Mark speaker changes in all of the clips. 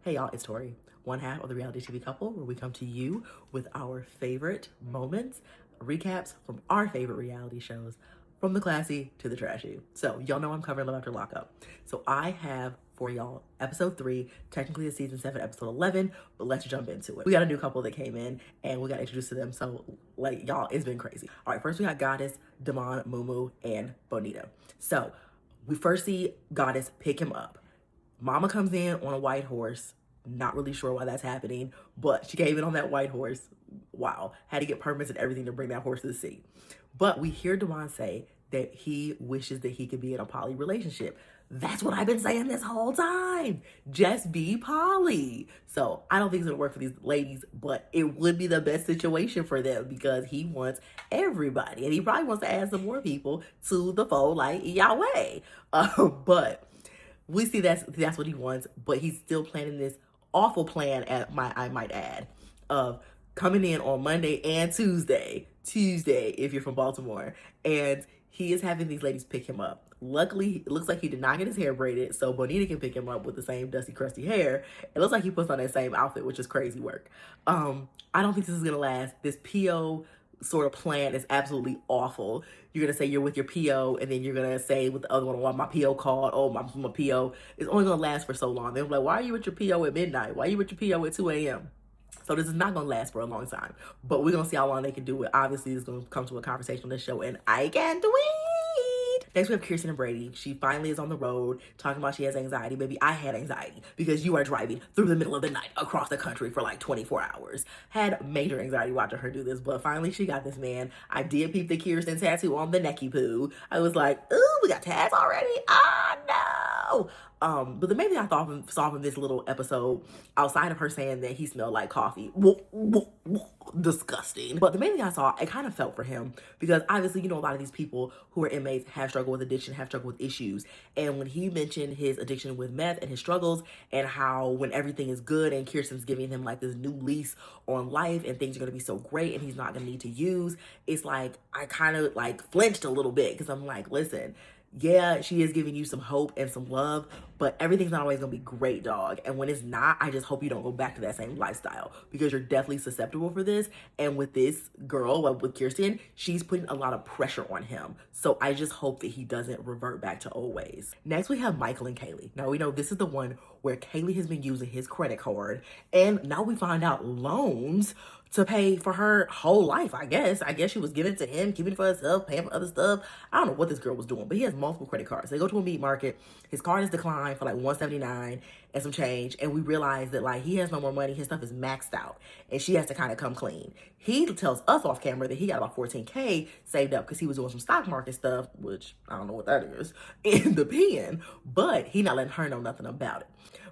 Speaker 1: Hey y'all, it's Tori, one half of the Reality TV Couple, where we come to you with our favorite moments, recaps from our favorite reality shows, from the classy to the trashy. So y'all know I'm covering Love After Lockup. So I have for y'all episode 3, technically it's season 7, episode 11, but let's jump into it. We got a new couple that came in and we got introduced to them. So like y'all, it's been crazy. All right, first we got Goddess, Damon, Mumu, and Bonita. So we first see Goddess pick him up. Mama comes in on a white horse. Not really sure why that's happening, but she came in on that white horse. Wow. Had to get permits and everything to bring that horse to the sea. But we hear Devon say that he wishes that he could be in a poly relationship. That's what I've been saying this whole time. Just be poly. So I don't think it's gonna work for these ladies, but it would be the best situation for them because he wants everybody. And he probably wants to add some more people to the fold like Yahweh. But we see that's what he wants, but he's still planning this awful plan I might add, of coming in on Monday and Tuesday if you're from Baltimore, and he is having these ladies pick him up. Luckily, it looks like he did not get his hair braided, so Bonita can pick him up with the same dusty, crusty hair. It looks like he puts on that same outfit, which is crazy work. I don't think this is gonna last. This PO sort of plan is absolutely awful. You're gonna say you're with your PO, and then you're gonna say with the other one, "Oh, my PO called. Oh, my PO." It's only gonna last for so long. They're like, "Why are you with your PO at midnight? Why are you with your PO at 2 a.m.?" So this is not gonna last for a long time. But we're gonna see how long they can do it. Obviously, it's gonna come to a conversation on this show, and I can't wait. Next, we have Kirsten and Brady. She finally is on the road talking about she has anxiety. Baby, I had anxiety because you are driving through the middle of the night across the country for like 24 hours. Had major anxiety watching her do this, but finally she got this man. I did peep the Kirsten tattoo on the necky poo. I was like, ooh, we got tats already? Ah, no. But the main thing I saw from this little episode, outside of her saying that he smelled like coffee, disgusting. But the main thing I saw, I kind of felt for him because obviously, a lot of these people who are inmates have struggled with addiction, have struggled with issues. And when he mentioned his addiction with meth and his struggles, and how when everything is good and Kirsten's giving him like this new lease on life and things are going to be so great and he's not going to need to use, it's like I kind of like flinched a little bit because I'm like, listen, yeah, she is giving you some hope and some love, but everything's not always gonna be great, dog. And when it's not, I just hope you don't go back to that same lifestyle because you're definitely susceptible for this. And with this girl, with Kirsten, she's putting a lot of pressure on him. So I just hope that he doesn't revert back to old ways. Next, we have Michael and Kaylee. Now, we know this is the one where Kaylee has been using his credit card, and now we find out loans to pay for her whole life, I guess. I guess she was giving it to him, keeping it for herself, paying for other stuff. I don't know what this girl was doing, but he has multiple credit cards. They go to a meat market. His card is declined for like $179 and some change. And we realize that like he has no more money. His stuff is maxed out. And she has to kind of come clean. He tells us off camera that he got about $14K saved up because he was doing some stock market stuff, which I don't know what that is, in the pen. But he not letting her know nothing about it.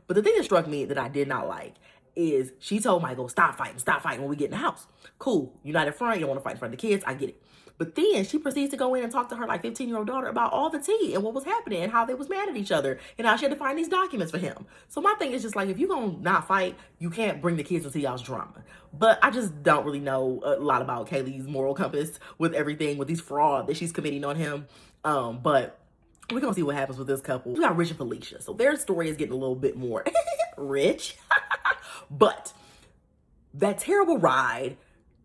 Speaker 1: But the thing that struck me that I did not like is she told Michael, stop fighting when we get in the house. Cool, you're not in front, you don't want to fight in front of the kids, I get it. But then she proceeds to go in and talk to her like 15-year-old daughter about all the tea and what was happening and how they was mad at each other and how she had to find these documents for him. So my thing is just like, if you're gonna not fight, you can't bring the kids into y'all's drama. But I just don't really know a lot about Kaylee's moral compass with everything, with these fraud that she's committing on him. But we're gonna see what happens with this couple. We got Rich and Felicia. So their story is getting a little bit more rich. But that terrible ride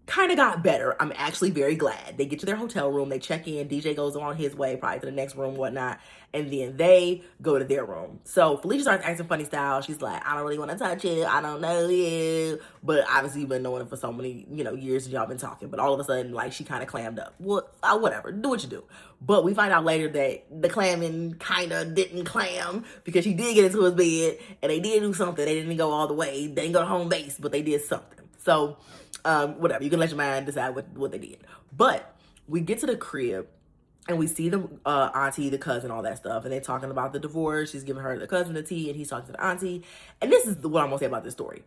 Speaker 1: kind of got better. I'm actually very glad. They get to their hotel room, they check in, DJ goes on his way, probably to the next room, whatnot, and then they go to their room. So Felicia starts acting funny style. She's like, I don't really want to touch you, I don't know you. But obviously you've been knowing it for so many, years and y'all been talking. But all of a sudden, like, she kind of clammed up. Well, whatever, do what you do. But we find out later that the clamming kind of didn't clam because she did get into his bed and they did do something. They didn't go all the way. They didn't go to home base, but they did something. So whatever, you can let your mind decide what they did. But we get to the crib and we see the auntie, the cousin, all that stuff, and they're talking about the divorce. She's giving her the cousin the tea and he's talking to the auntie. And this is what I'm gonna say about this story.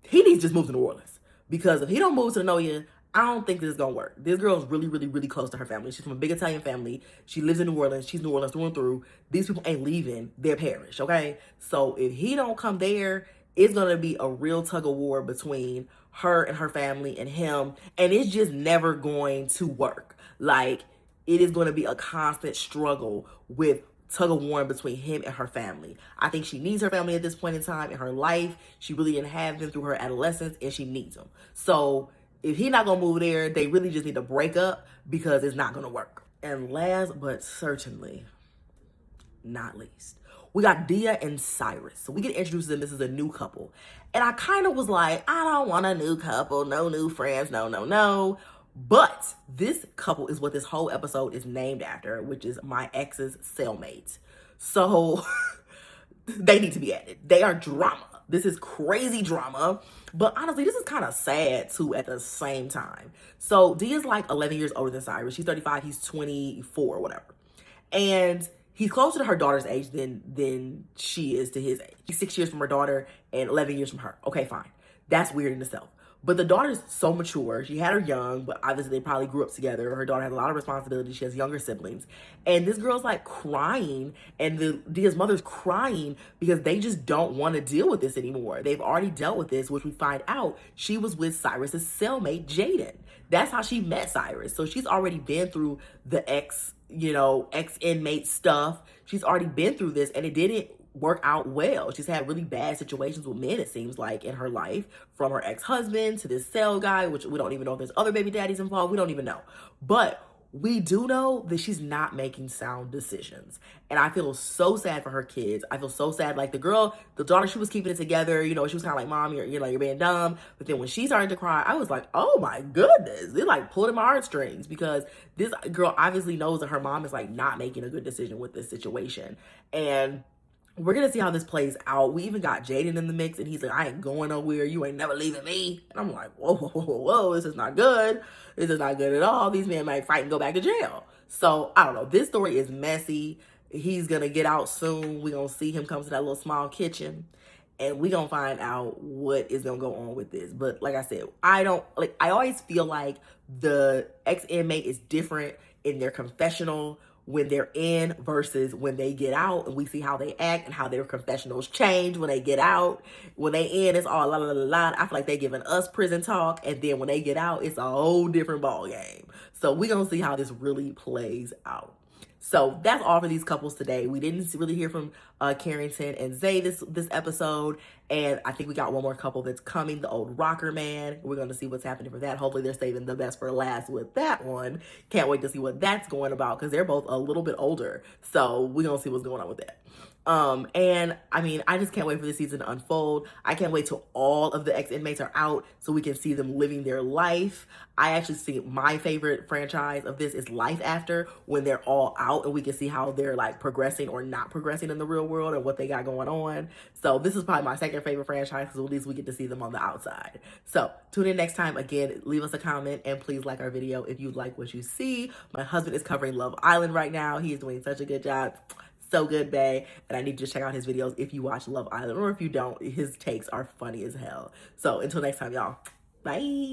Speaker 1: He needs to just move to New Orleans, because if he don't move to Noya, I don't think this is gonna work. This girl is really, really, really close to her family. She's from a big Italian family. She lives in New Orleans. She's New Orleans through and through. These people ain't leaving their parish, okay? So if he don't come there, it's gonna be a real tug of war between her and her family and him, and it's just never going to work. Like, it is going to be a constant struggle with tug of war between him and her family. I think she needs her family at this point in time in her life. She really didn't have them through her adolescence, and she needs them. So if he's not gonna move there, they really just need to break up because it's not gonna work. And last but certainly not least, we got Dia and Cyrus. So we get introduced to them. This is a new couple. And I kind of was like, I don't want a new couple, no new friends, no. But this couple is what this whole episode is named after, which is my ex's cellmate. So they need to be added. They are drama. This is crazy drama. But honestly, this is kind of sad too at the same time. So Dia's like 11 years older than Cyrus. She's 35, he's 24, whatever. And he's closer to her daughter's age than she is to his age. He's 6 years from her daughter and 11 years from her. Okay, fine. That's weird in itself. But the daughter's so mature. She had her young, but obviously they probably grew up together. Her daughter has a lot of responsibility. She has younger siblings. And this girl's like crying, and Dia's mother's crying because they just don't want to deal with this anymore. They've already dealt with this, which we find out she was with Cyrus's cellmate, Jaden. That's how she met Cyrus. So she's already been through the ex-inmate stuff. She's already been through this, and it didn't work out well. She's had really bad situations with men, it seems like, in her life, from her ex-husband to this cell guy, which we don't even know if there's other baby daddies involved. We don't even know. But we do know that she's not making sound decisions. And I feel so sad for her kids. I feel so sad. Like the daughter, she was keeping it together. She was kind of like, Mom, you're being dumb. But then when she started to cry, I was like, oh my goodness. They like pulled at my heartstrings because this girl obviously knows that her mom is like not making a good decision with this situation. And we're going to see how this plays out. We even got Jaden in the mix, and he's like, I ain't going nowhere. You ain't never leaving me. And I'm like, whoa, this is not good. This is not good at all. These men might fight and go back to jail. So, I don't know. This story is messy. He's going to get out soon. We're going to see him come to that little small kitchen, and we're going to find out what is going to go on with this. But like I said, I always feel like the ex-inmate is different in their confessional when they're in versus when they get out, and we see how they act and how their confessionals change when they get out. When they in, it's all la la la la. I feel like they giving us prison talk, and then when they get out, it's a whole different ball game. So we're gonna see how this really plays out. So that's all for these couples today. We didn't really hear from Carrington and Zay this episode. And I think we got one more couple that's coming, the old rocker man. We're going to see what's happening for that. Hopefully they're saving the best for last with that one. Can't wait to see what that's going about because they're both a little bit older. So we're going to see what's going on with that. And I mean, I just can't wait for the season to unfold. I can't wait till all of the ex-inmates are out so we can see them living their life. I actually think my favorite franchise of this is Life After, when they're all out and we can see how they're like progressing or not progressing in the real world and what they got going on. So this is probably my second favorite franchise because at least we get to see them on the outside. So tune in next time. Again, leave us a comment and please like our video if you like what you see. My husband is covering Love Island right now. He is doing such a good job. So good, bae. And I need you to check out his videos if you watch Love Island, or if you don't, his takes are funny as hell. So until next time, y'all. Bye.